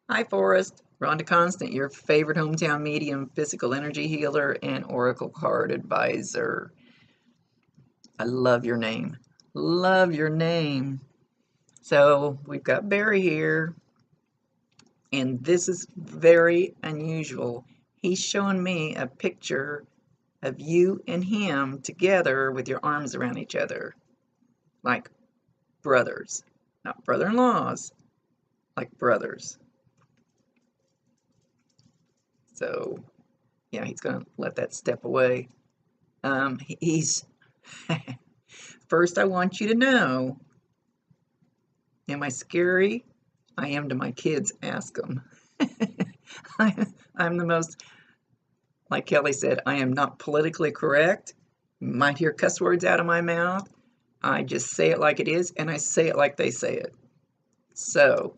Hi, Forrest. Rhonda Constant, your favorite hometown medium, physical energy healer, and oracle card advisor. I love your name. Love your name. So we've got Barry here, and this is very unusual. He's showing me a picture of you and him together with your arms around each other, like brothers, not brother-in-laws, like brothers. So yeah, he's going to let that step away. He's First, I want you to know, am I scary? I am to my kids, ask them. I'm the most, like Kelly said, I am not politically correct. You might hear cuss words out of my mouth. I just say it like it is, and I say it like they say it. So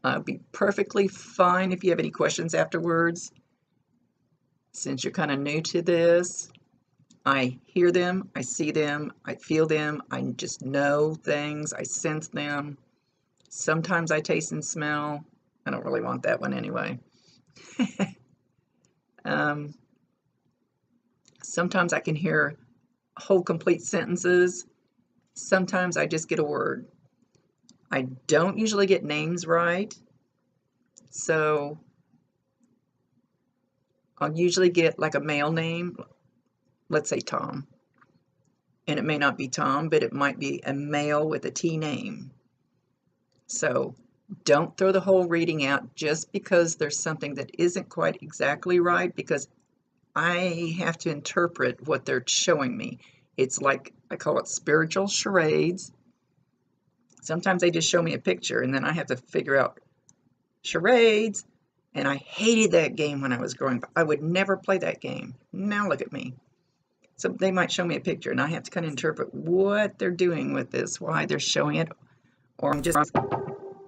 I'll be perfectly fine if you have any questions afterwards. Since you're kind of new to this, I hear them, I see them, I feel them, I just know things, I sense them. Sometimes I taste and smell. I don't really want that one anyway. um, Sometimes I can hear whole complete sentences. Sometimes I just get a word. I don't usually get names right. So I'll usually get like a male name, let's say Tom. And it may not be Tom, but it might be a male with a T name. So don't throw the whole reading out just because there's something that isn't quite exactly right, because I have to interpret what they're showing me. It's like, I call it spiritual charades. Sometimes they just show me a picture and then I have to figure out charades. And I hated that game when I was growing up. I would never play that game. Now look at me. So they might show me a picture and I have to kind of interpret what they're doing with this, why they're showing it, or I'm just,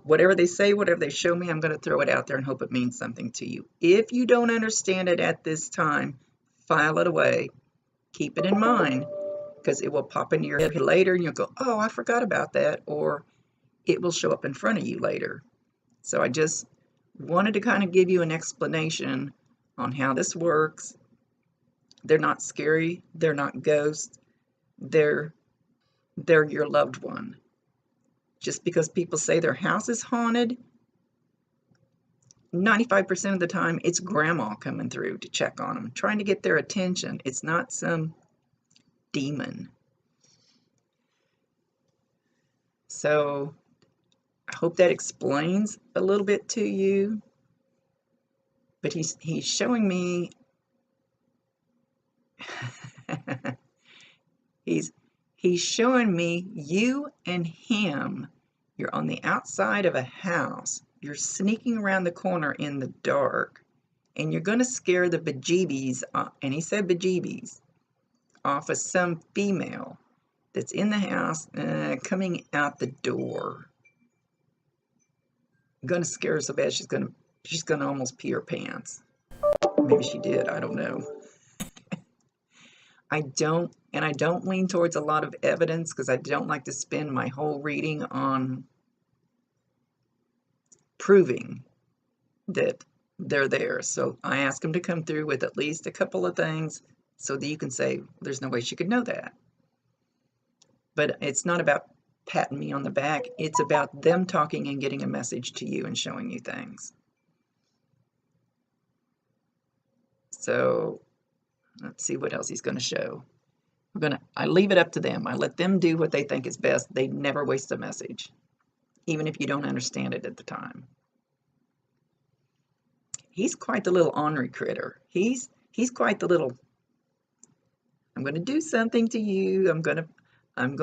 whatever they say, whatever they show me, I'm going to throw it out there and hope it means something to you. If you don't understand it at this time, file it away. Keep it in mind, because it will pop into your head later and you'll go, oh, I forgot about that, or it will show up in front of you later. So I just wanted to kind of give you an explanation on how this works. They're not scary, they're not ghosts, they're your loved one. Just because people say their house is haunted, 95% of the time it's grandma coming through to check on them, trying to get their attention. It's not some demon. So I hope that explains a little bit to you. But he's showing me he's he's showing me you and him. You're on the outside of a house. You're sneaking around the corner in the dark, and you're going to scare the bejeebies, and he said bejeebies, off of some female that's in the house, coming out the door. I'm going to scare her so bad she's going to almost pee her pants. Maybe she did. I don't know. I don't lean towards a lot of evidence because I don't like to spend my whole reading on proving that they're there. So I ask them to come through with at least a couple of things so that you can say, there's no way she could know that. But it's not about patting me on the back. It's about them talking and getting a message to you and showing you things. So let's see what else he's going to show. I leave it up to them. I let them do what they think is best. They never waste a message, even if you don't understand it at the time. He's quite the little ornery critter. He's quite the little, I'm going to do something to you. I'm going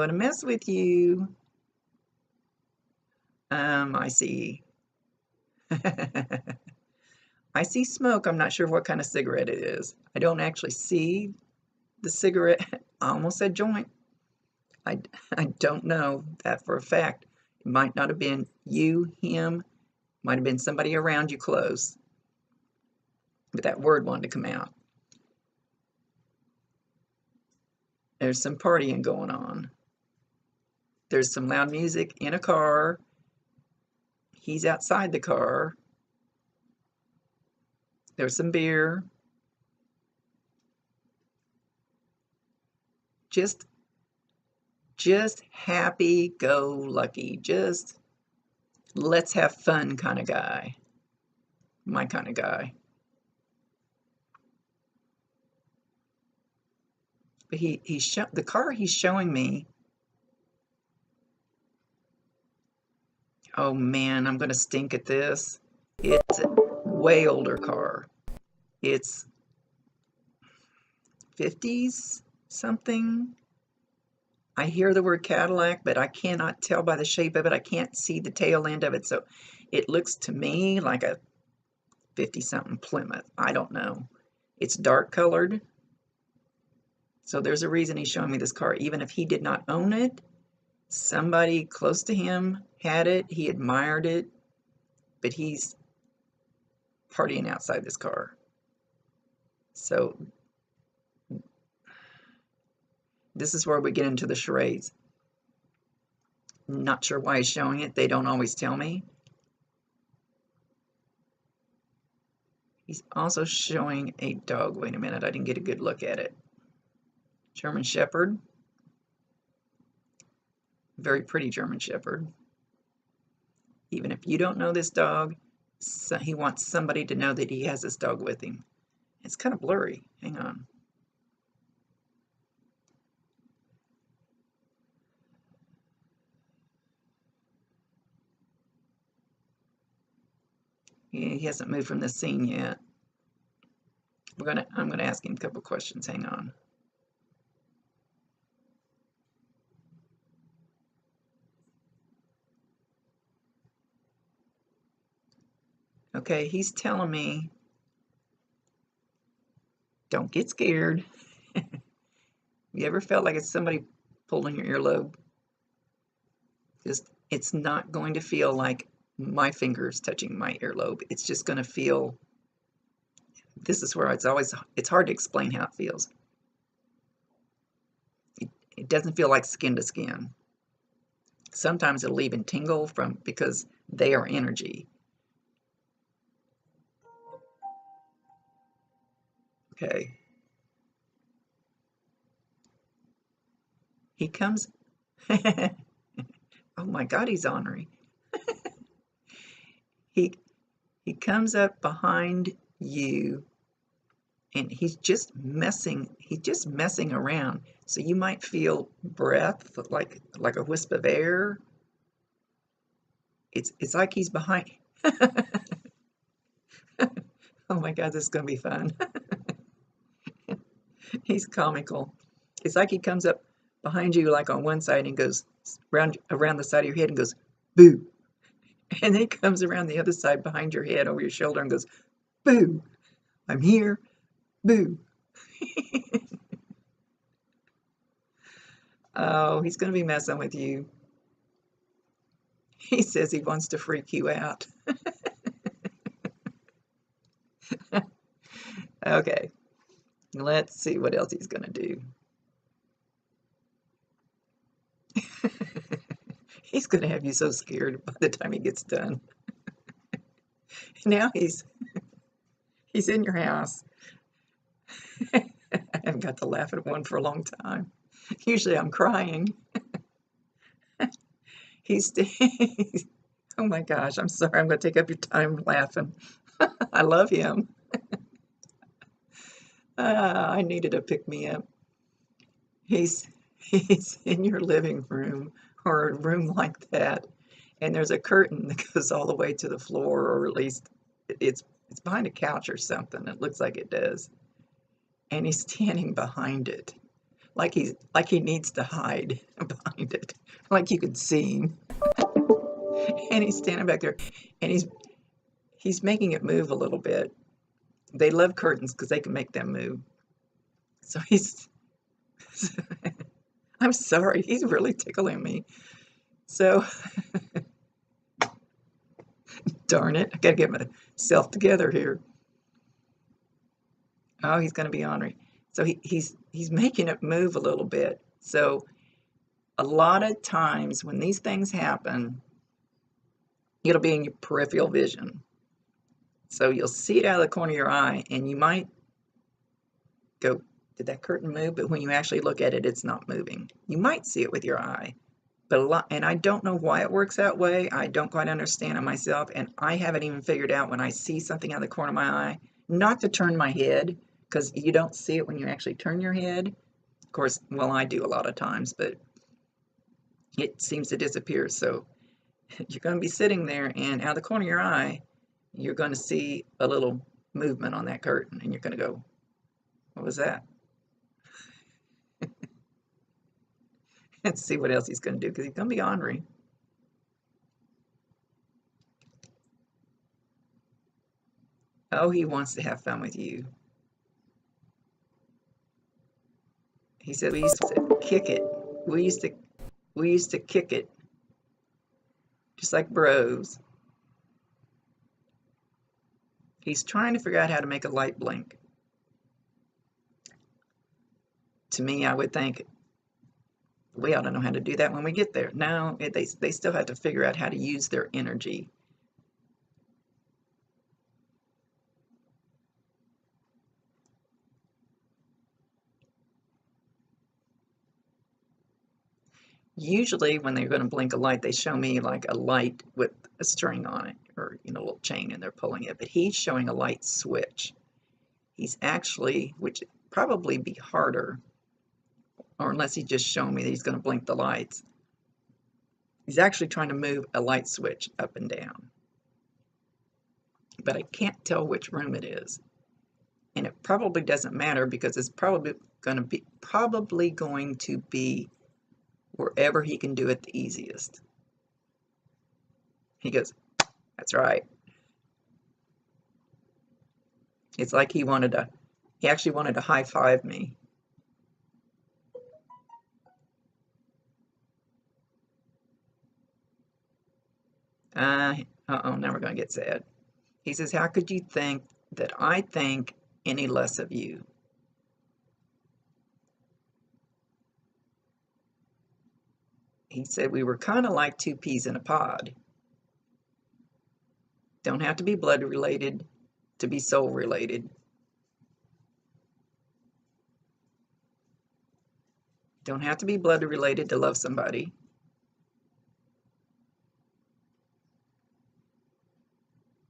to mess with you. I see. I see smoke. I'm not sure what kind of cigarette it is. I don't actually see the cigarette. I almost said joint. I, I don't know that for a fact. It might not have been you, him, might have been somebody around you close. But that word wanted to come out. There's some partying going on. There's some loud music in a car. He's outside the car. There's some beer. Just happy-go-lucky. Just let's have fun kind of guy. My kind of guy. But the car he's showing me. Oh man, I'm gonna stink at this. It's a way older car. It's 50s something. I hear the word Cadillac, but I cannot tell by the shape of it. I can't see the tail end of it. So it looks to me like a 50-something Plymouth. I don't know. It's dark colored. So there's a reason he's showing me this car. Even if he did not own it, somebody close to him had it. He admired it, but he's partying outside this car. So this is where we get into the charades. Not sure why he's showing it. They don't always tell me. He's also showing a dog. Wait a minute, I didn't get a good look at it. German Shepherd. Very pretty German Shepherd. Even if you don't know this dog, he wants somebody to know that he has this dog with him. It's kind of blurry. Hang on. He hasn't moved from the scene yet. I'm gonna ask him a couple questions. Hang on. Okay, he's telling me, don't get scared. You ever felt like it's somebody pulling your earlobe? It's not going to feel like my fingers touching my earlobe. It's just going to feel, this is where it's hard to explain how it feels. It doesn't feel like skin to skin. Sometimes it'll even tingle because they are energy. Okay. He comes. Oh my God, he's ornery. He comes up behind you and he's just messing around. So you might feel breath like a wisp of air. It's like he's behind. Oh my God, this is gonna be fun. He's comical. It's like he comes up behind you like on one side and goes around the side of your head and goes, boo. And then he comes around the other side behind your head over your shoulder and goes, boo, I'm here, boo. Oh, he's going to be messing with you. He says he wants to freak you out. Okay, let's see what else he's going to do. He's going to have you so scared by the time he gets done. Now he's in your house. I haven't got to laugh at one for a long time. Usually I'm crying. Oh my gosh, I'm sorry. I'm going to take up your time laughing. I love him. I needed a pick-me-up. He's in your living room or a room like that, and there's a curtain that goes all the way to the floor, or at least it's behind a couch or something. It looks like it does. And he's standing behind it, like he needs to hide behind it, like you could see him. And he's standing back there, and he's making it move a little bit. They love curtains because they can make them move. So I'm sorry, he's really tickling me. So, darn it, I gotta get myself together here. Oh, he's gonna be ornery. So he's making it move a little bit. So a lot of times when these things happen, It'll be in your peripheral vision. So you'll see it out of the corner of your eye, and you might go, did that curtain move? But when you actually look at it, it's not moving. You might see it with your eye, but a lot, and I don't know why it works that way. I don't quite understand it myself, and I haven't even figured out when I see something out of the corner of my eye, not to turn my head, because you don't see it when you actually turn your head. Of course, well, I do a lot of times, but it seems to disappear. So you're going to be sitting there, and out of the corner of your eye, you're going to see a little movement on that curtain, and you're going to go, what was that? Let's see what else he's going to do, because he's going to be ornery. Oh, he wants to have fun with you. He said we used to kick it. We used to kick it, just like bros. He's trying to figure out how to make a light blink. To me, I would think we ought to know how to do that when we get there. No, they still have to figure out how to use their energy. Usually when they're going to blink a light, they show me like a light with a string on it, or a little chain, and they're pulling it. But he's showing a light switch. He's actually, which probably be harder, or unless he's just showing me that he's going to blink the lights. He's actually trying to move a light switch up and down. But I can't tell which room it is. And it probably doesn't matter, because it's probably going to be wherever he can do it the easiest. He goes, that's right. It's like he actually wanted to high five me. Now we're going to get sad. He says, how could you think that I think any less of you? He said we were kind of like two peas in a pod. Don't have to be blood related to be soul related. Don't have to be blood related to love somebody.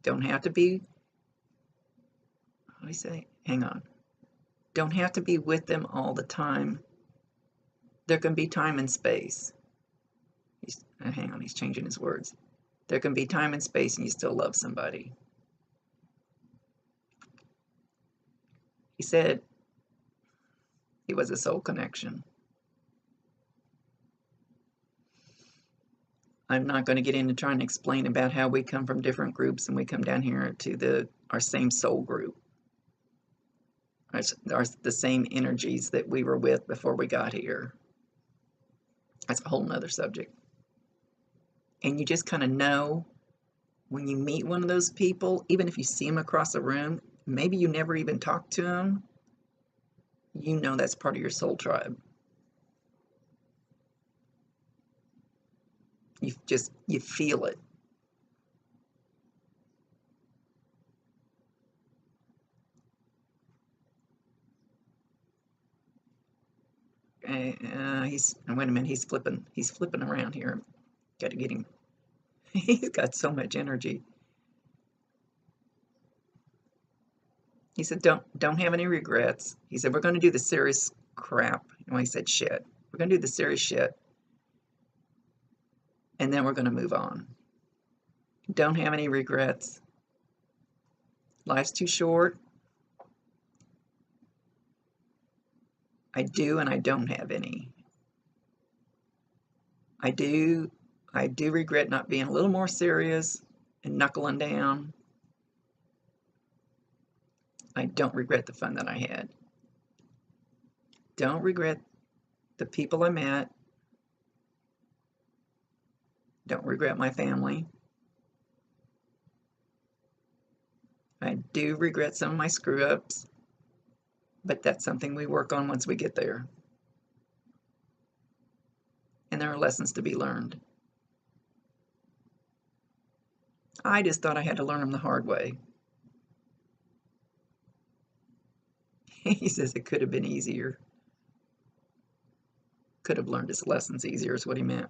Don't have to be, what do I say? Hang on. Don't have to be with them all the time. There can be time and space. Hang on, he's changing his words. There can be time and space and you still love somebody. He said he was a soul connection. I'm not going to get into trying to explain about how we come from different groups and we come down here to our same soul group. The same energies that we were with before we got here. That's a whole nother subject. And you just kind of know when you meet one of those people, even if you see them across the room, maybe you never even talk to them, you know that's part of your soul tribe. You feel it. Wait a minute, he's flipping around here. Got to get him. He's got so much energy. He said, don't have any regrets. He said, we're going to do the serious crap. Well, he said shit. We're going to do the serious shit. And then we're going to move on. Don't have any regrets. Life's too short. I do and I don't have any. I do regret not being a little more serious and knuckling down. I don't regret the fun that I had. Don't regret the people I met. Don't regret my family. I do regret some of my screw-ups, but that's something we work on once we get there. And there are lessons to be learned. I just thought I had to learn them the hard way. He says it could have been easier. Could have learned his lessons easier is what he meant.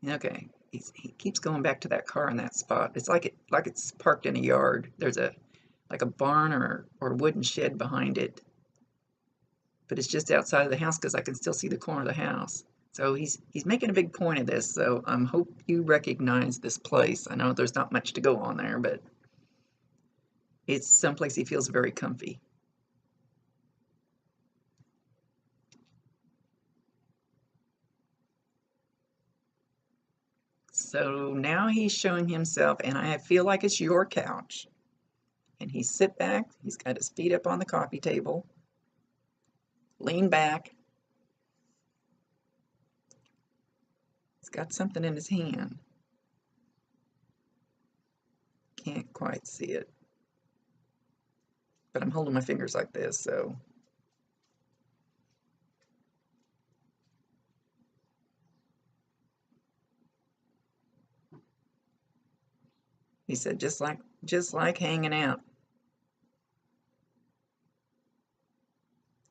Okay, he keeps going back to that car in that spot. It's like it's parked in a yard. There's like a barn or wooden shed behind it, but it's just outside of the house because I can still see the corner of the house. So he's making a big point of this. So I hope you recognize this place. I know there's not much to go on there, but it's someplace he feels very comfy. So now he's showing himself, and I feel like it's your couch. And he sit back. He's got his feet up on the coffee table. Lean back. He's got something in his hand. Can't quite see it. But I'm holding my fingers like this, so. He said, just like hanging out.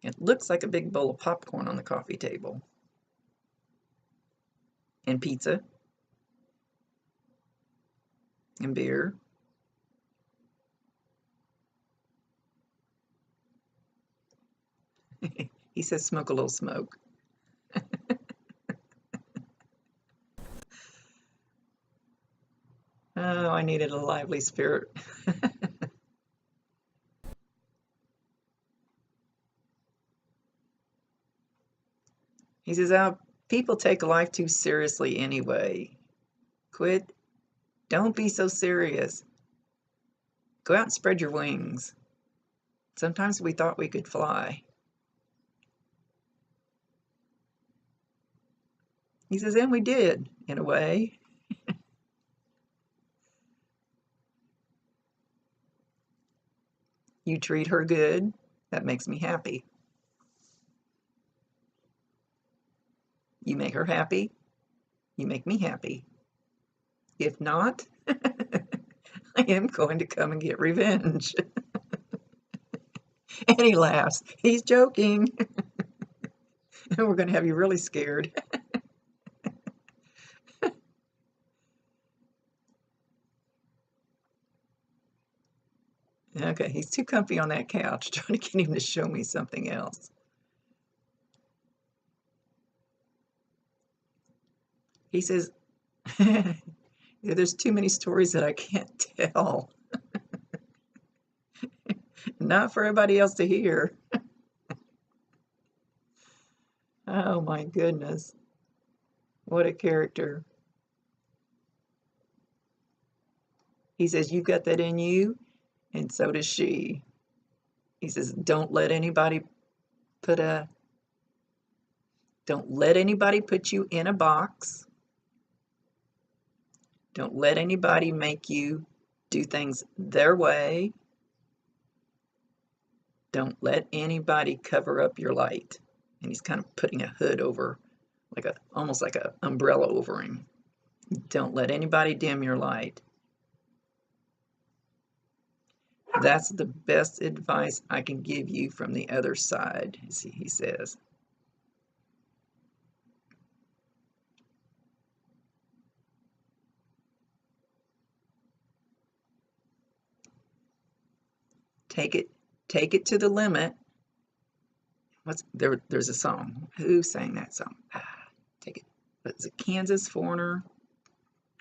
It looks like a big bowl of popcorn on the coffee table. And pizza. And beer. He says, smoke a little smoke. Oh, I needed a lively spirit. He says, oh, people take life too seriously anyway. Quit. Don't be so serious. Go out and spread your wings. Sometimes we thought we could fly. He says, and we did, in a way. You treat her good. That makes me happy. You make her happy. You make me happy. If not, I am going to come and get revenge. And he laughs. He's joking. And we're going to have you really scared. Okay, he's too comfy on that couch, trying to get him to show me something else. He says, there's too many stories that I can't tell. Not for everybody else to hear. Oh my goodness. What a character. He says, you've got that in you, and so does she. He says, don't let anybody put you in a box. Don't let anybody make you do things their way. Don't let anybody cover up your light. And he's kind of putting a hood over, almost like an umbrella over him. Don't let anybody dim your light. That's the best advice I can give you from the other side, he says. Take it to the limit. There's a song. Who sang that song? Take it. Was it Kansas Foreigner?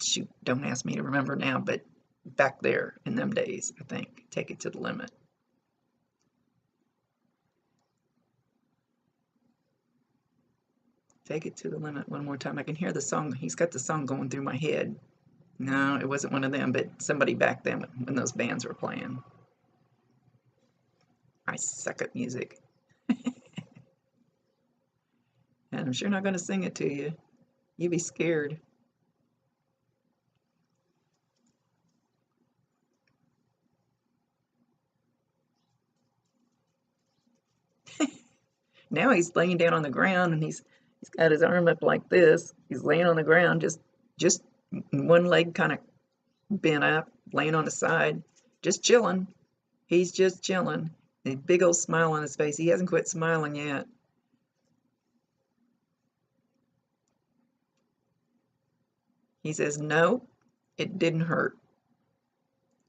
Shoot, don't ask me to remember now, but back there in them days, I think. Take it to the limit. Take it to the limit one more time. I can hear the song. He's got the song going through my head. No, it wasn't one of them, but somebody back then when those bands were playing. I suck at music. And I'm sure not going to sing it to you. You'd be scared. Now he's laying down on the ground and he's He's got his arm up like this. He's laying on the ground, just one leg kind of bent up, laying on the side, just chilling. He's just chilling. A big old smile on his face. He hasn't quit smiling yet. He says, no, it didn't hurt.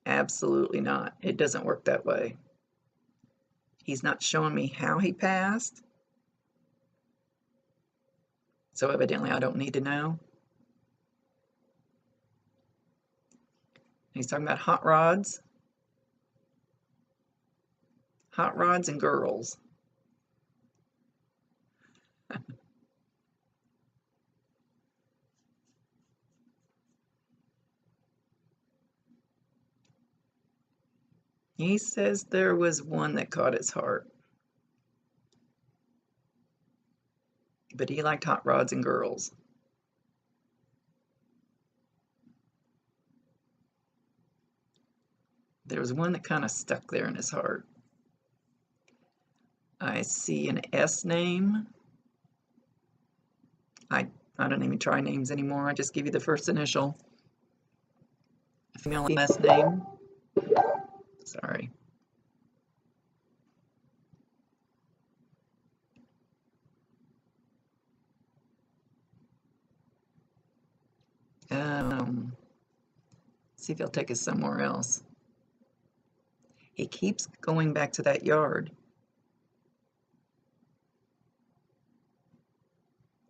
Absolutely not. It doesn't work that way. He's not showing me how he passed. So evidently I don't need to know. He's talking about hot rods. Hot rods and girls. He says there was one that caught his heart. But he liked hot rods and girls. There was one that kind of stuck there in his heart. I see an S name. I don't even try names anymore. I just give you the first initial. A female last name. Sorry. See if he'll take us somewhere else. He keeps going back to that yard.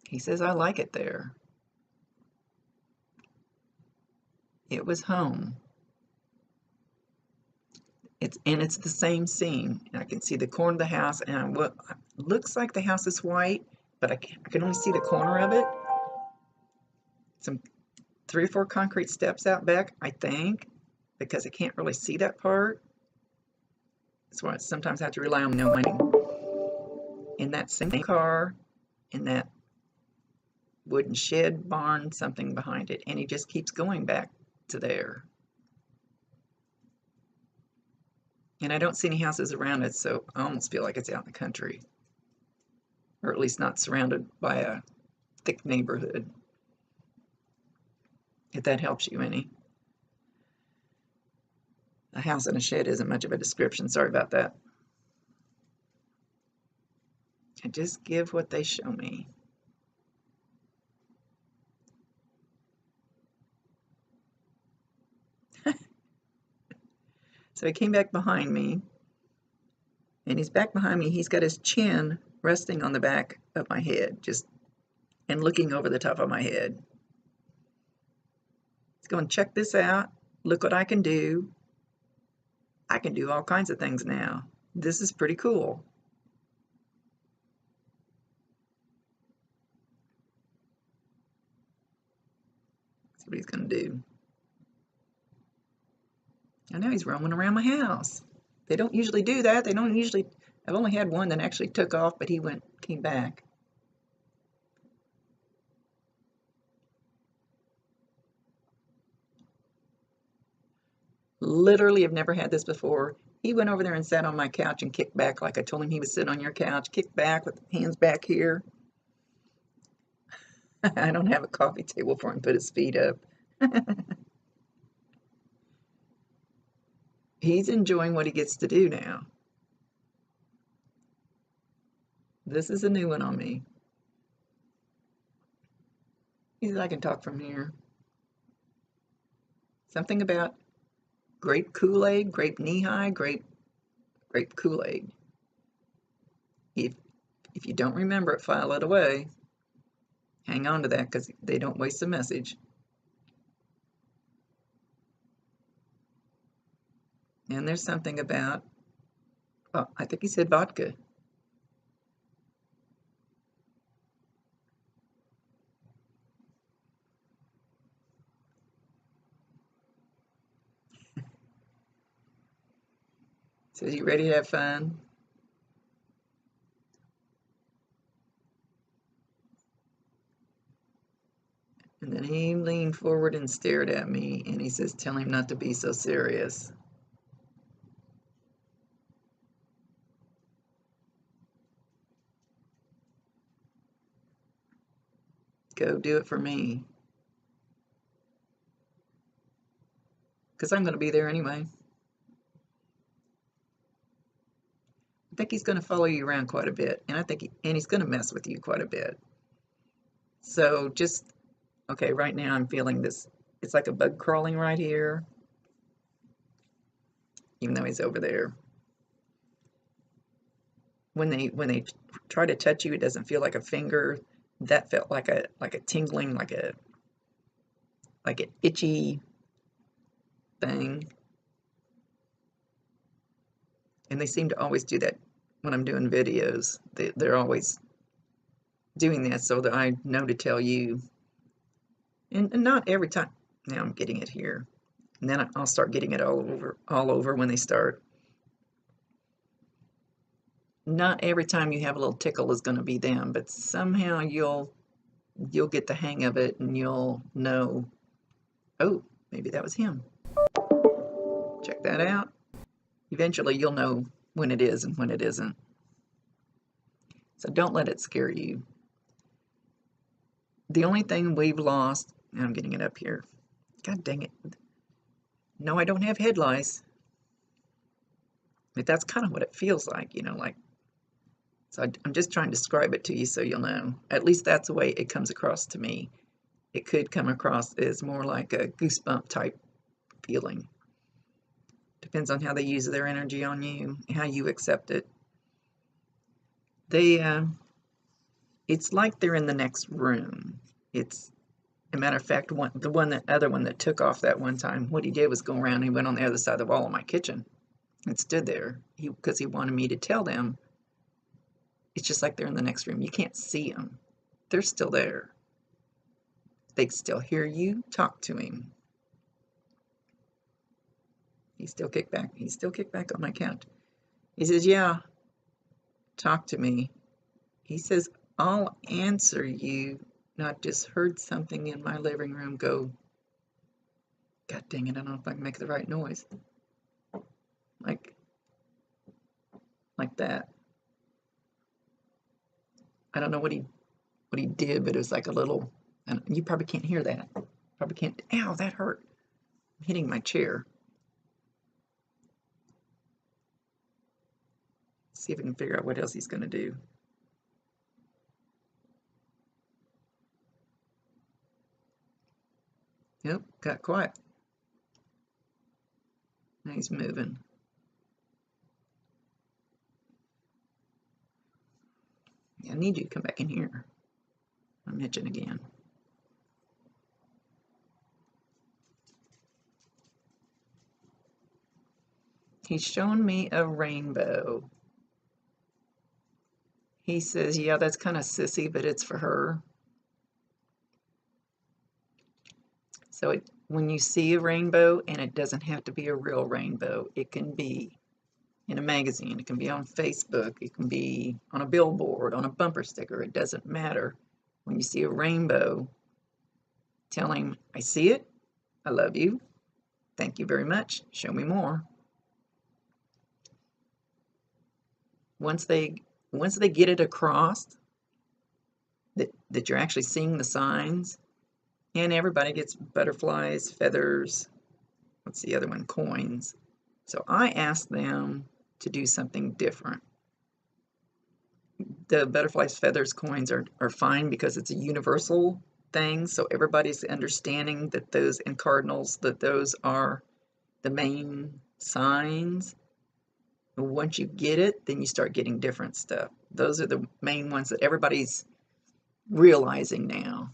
He says, I like it there. It was home. It's the same scene. I can see the corner of the house, and what looks like the house is white, but I can only see the corner of it. Some 3 or 4 concrete steps out back, I think, because I can't really see that part. That's why I sometimes have to rely on knowing. In that same car, in that wooden shed barn, something behind it, and he just keeps going back to there. And I don't see any houses around it, so I almost feel like it's out in the country, or at least not surrounded by a thick neighborhood, if that helps you any. A house and a shed isn't much of a description. Sorry about that. I just give what they show me. So he came back behind me, and he's back behind me. He's got his chin resting on the back of my head, and looking over the top of my head. He's going, check this out. Look what I can do. I can do all kinds of things now. This is pretty cool. That's what he's going to do. And now he's roaming around my house. They don't usually do that. I've only had one that actually took off, but he came back. Literally, I've never had this before. He went over there and sat on my couch and kicked back like I told him he was sitting on your couch. Kicked back with hands back here. I don't have a coffee table for him to put his feet up. He's enjoying what he gets to do now. This is a new one on me. He says I can talk from here. Something about grape Kool-Aid, grape knee-high, grape Kool-Aid. If you don't remember it, file it away. Hang on to that because they don't waste a message. And there's something about, oh, I think he said vodka. Says you ready to have fun? And then he leaned forward and stared at me, and he says, tell him not to be so serious. go do it for me. Because I'm going to be there anyway. I think he's going to follow you around quite a bit, and he's going to mess with you quite a bit. So just, okay, right now I'm feeling this, it's like a bug crawling right here, even though he's over there. When they try to touch you, it doesn't feel like a finger. That felt like a tingling, like an itchy thing. And they seem to always do that when I'm doing videos. They're always doing that so that I know to tell you. And not every time. Now I'm getting it here. And then I'll start getting it all over when they start. Not every time you have a little tickle is going to be them, but somehow you'll get the hang of it and you'll know, oh, maybe that was him. Check that out. Eventually you'll know when it is and when it isn't. So don't let it scare you. The only thing we've lost, now I'm getting it up here. God dang it. No, I don't have head lice. But that's kind of what it feels like, you know, like. So I'm just trying to describe it to you so you'll know. At least that's the way it comes across to me. It could come across as more like a goosebump type feeling. Depends on how they use their energy on you, how you accept it. It's like they're in the next room. It's, a matter of fact, the other one that took off that one time, what he did was go around and he went on the other side of the wall of my kitchen and stood there because he wanted me to tell them. It's just like they're in the next room. You can't see them. They're still there. They can still hear you talk to him. He's still kicked back. He's still kicked back on my couch. He says, yeah, talk to me. He says, I'll answer you. Not just heard something in my living room go, God dang it, I don't know if I can make the right noise. Like that. I don't know what he did, but it was like a little, and you probably can't hear that. Probably can't. Ow, that hurt. I'm hitting my chair. See if we can figure out what else he's going to do. Yep, got quiet. Now he's moving. I need you to come back in here. I'm itching again. He's showing me a rainbow. He says, yeah, that's kind of sissy, but it's for her. So when you see a rainbow, and it doesn't have to be a real rainbow, it can be in a magazine, it can be on Facebook, it can be on a billboard, on a bumper sticker, it doesn't matter. When you see a rainbow, tell him, I see it, I love you, thank you very much, show me more. Once they get it across that you're actually seeing the signs, and everybody gets butterflies, feathers, what's the other one, coins. So I asked them to do something different. The butterflies, feathers, coins are fine because it's a universal thing, so everybody's understanding that those, and cardinals, that those are the main signs. And once you get it, then you start getting different stuff. Those are the main ones that everybody's realizing now.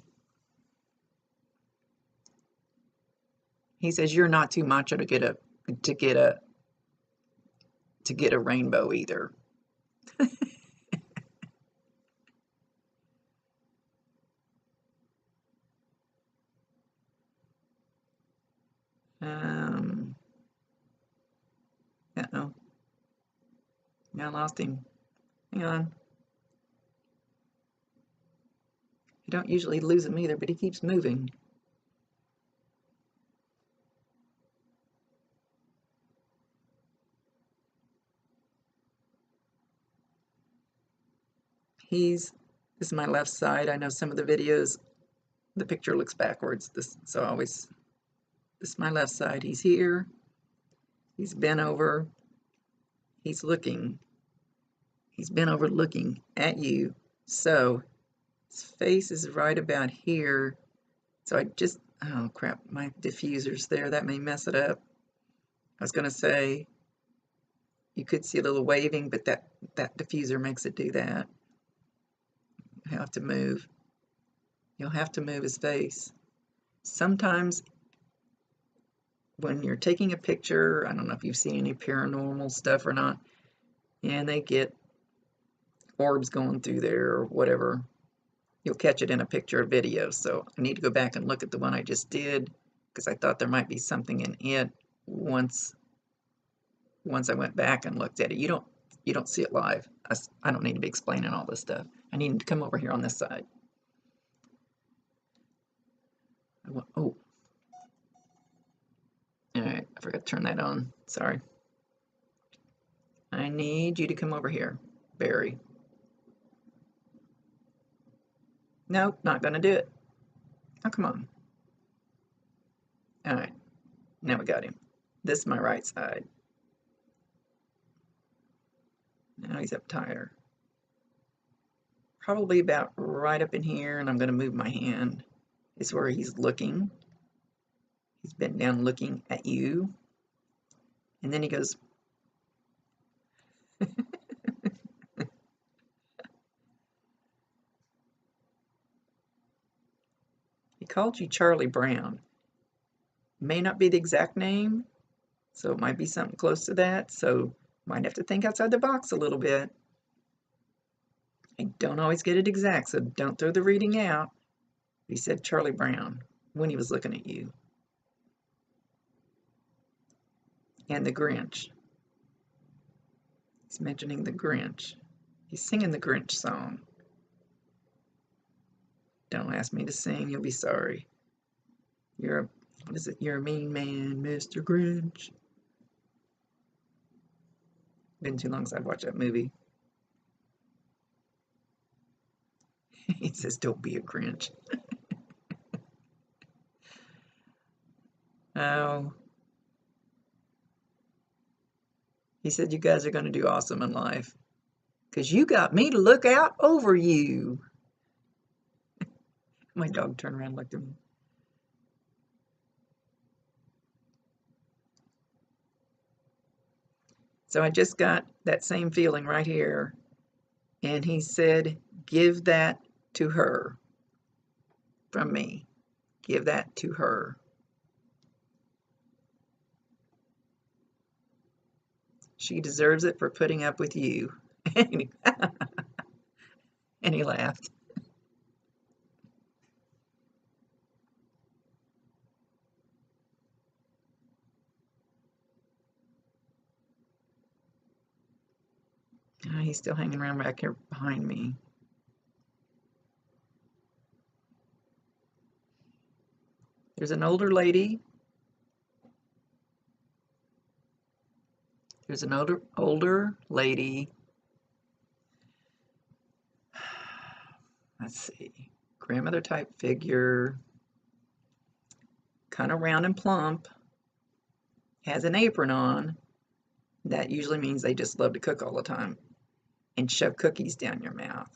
He says you're not too macho to get a rainbow either. Uh-oh. Now I lost him. Hang on. You don't usually lose him either, but he keeps moving. This is my left side. I know some of the videos the picture looks backwards. So this is my left side. He's here. He's bent over. He's looking. He's bent over looking at you. So his face is right about here. So oh crap, my diffuser's there. That may mess it up. I was going to say you could see a little waving, but that diffuser makes it do that. You have to move. You'll have to move his face. Sometimes when you're taking a picture, I don't know if you've seen any paranormal stuff or not, and they get orbs going through there or whatever, you'll catch it in a picture or video. So I need to go back and look at the one I just did because I thought there might be something in it once I went back and looked at it. You don't see it live. I don't need to be explaining all this stuff. I need to come over here on this side. Oh. All right, I forgot to turn that on. Sorry. I need you to come over here, Barry. Nope, not going to do it. Oh, come on. All right, now we got him. This is my right side. Now he's up higher. Probably about right up in here, and I'm going to move my hand. It's where he's looking. He's bent down looking at you. And then he goes, he called you Charlie Brown. May not be the exact name, so it might be something close to that. So might have to think outside the box a little bit. I don't always get it exact, so don't throw the reading out. He said Charlie Brown when he was looking at you. And the Grinch. He's mentioning the Grinch. He's singing the Grinch song. Don't ask me to sing, you'll be sorry. You're a mean man, Mr. Grinch. Been too long since I've watched that movie. He says, don't be a Grinch. Oh. He said, you guys are going to do awesome in life. Because you got me to look out over you. My dog turned around and looked at me. So I just got that same feeling right here. And he said, give that to her from me. Give that to her. She deserves it for putting up with you. And he laughed. He's still hanging around back here behind me. There's an older lady. There's an older lady. Let's see. Grandmother type figure. Kind of round and plump. Has an apron on. That usually means they just love to cook all the time. And shove cookies down your mouth.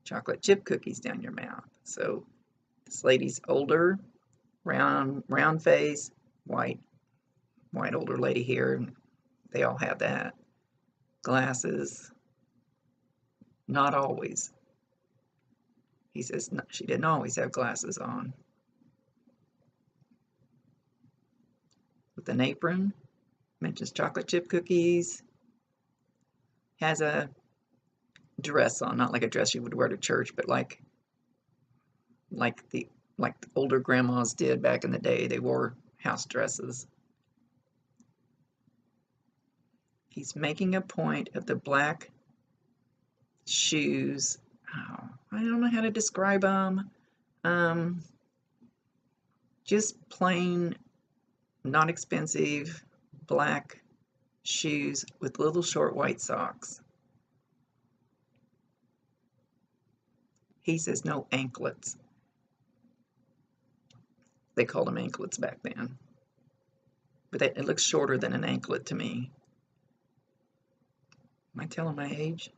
Chocolate chip cookies down your mouth. So this lady's older, round face, white older lady here. They all have that. Glasses. Not always. He says no, she didn't always have glasses on. With an apron. Mentions chocolate chip cookies. Has a dress on, not like a dress you would wear to church, but like the older grandmas did back in the day. They wore house dresses. He's making a point of the black shoes. Oh, I don't know how to describe them. Just plain, not expensive, black shoes with little short white socks. He says no anklets. They called them anklets back then. But it looks shorter than an anklet to me. Am I telling my age?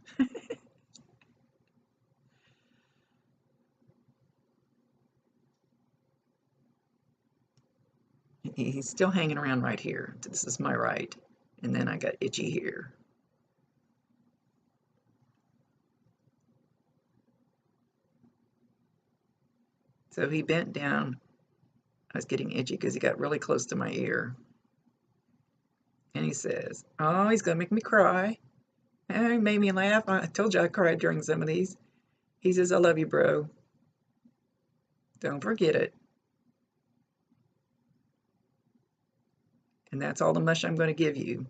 He's still hanging around right here. This is my right. And then I got itchy here. So he bent down. I was getting itchy because he got really close to my ear. And he says, oh, he's going to make me cry. And he made me laugh. I told you I cried during some of these. He says, I love you, bro. Don't forget it. And that's all the mush I'm going to give you.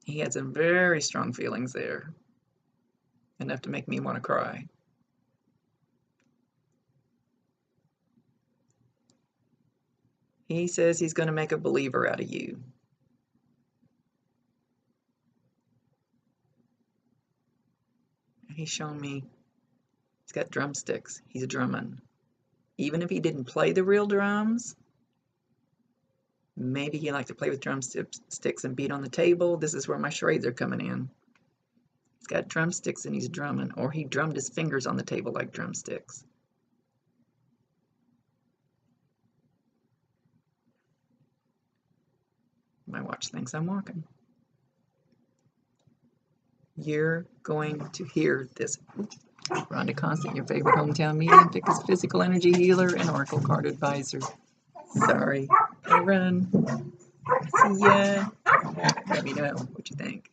He had some very strong feelings there. Enough to make me want to cry. He says he's going to make a believer out of you. He's shown me he's got drumsticks. He's drumming. Even if he didn't play the real drums, maybe he liked to play with drumsticks and beat on the table. This is where my charades are coming in. He's got drumsticks and he's drumming, or he drummed his fingers on the table like drumsticks. My watch thinks I'm walking. You're going to hear this. Rhonda Constant, your favorite hometown medium, physical energy healer, and oracle card advisor. Sorry, I run. See ya. Let me know what you think.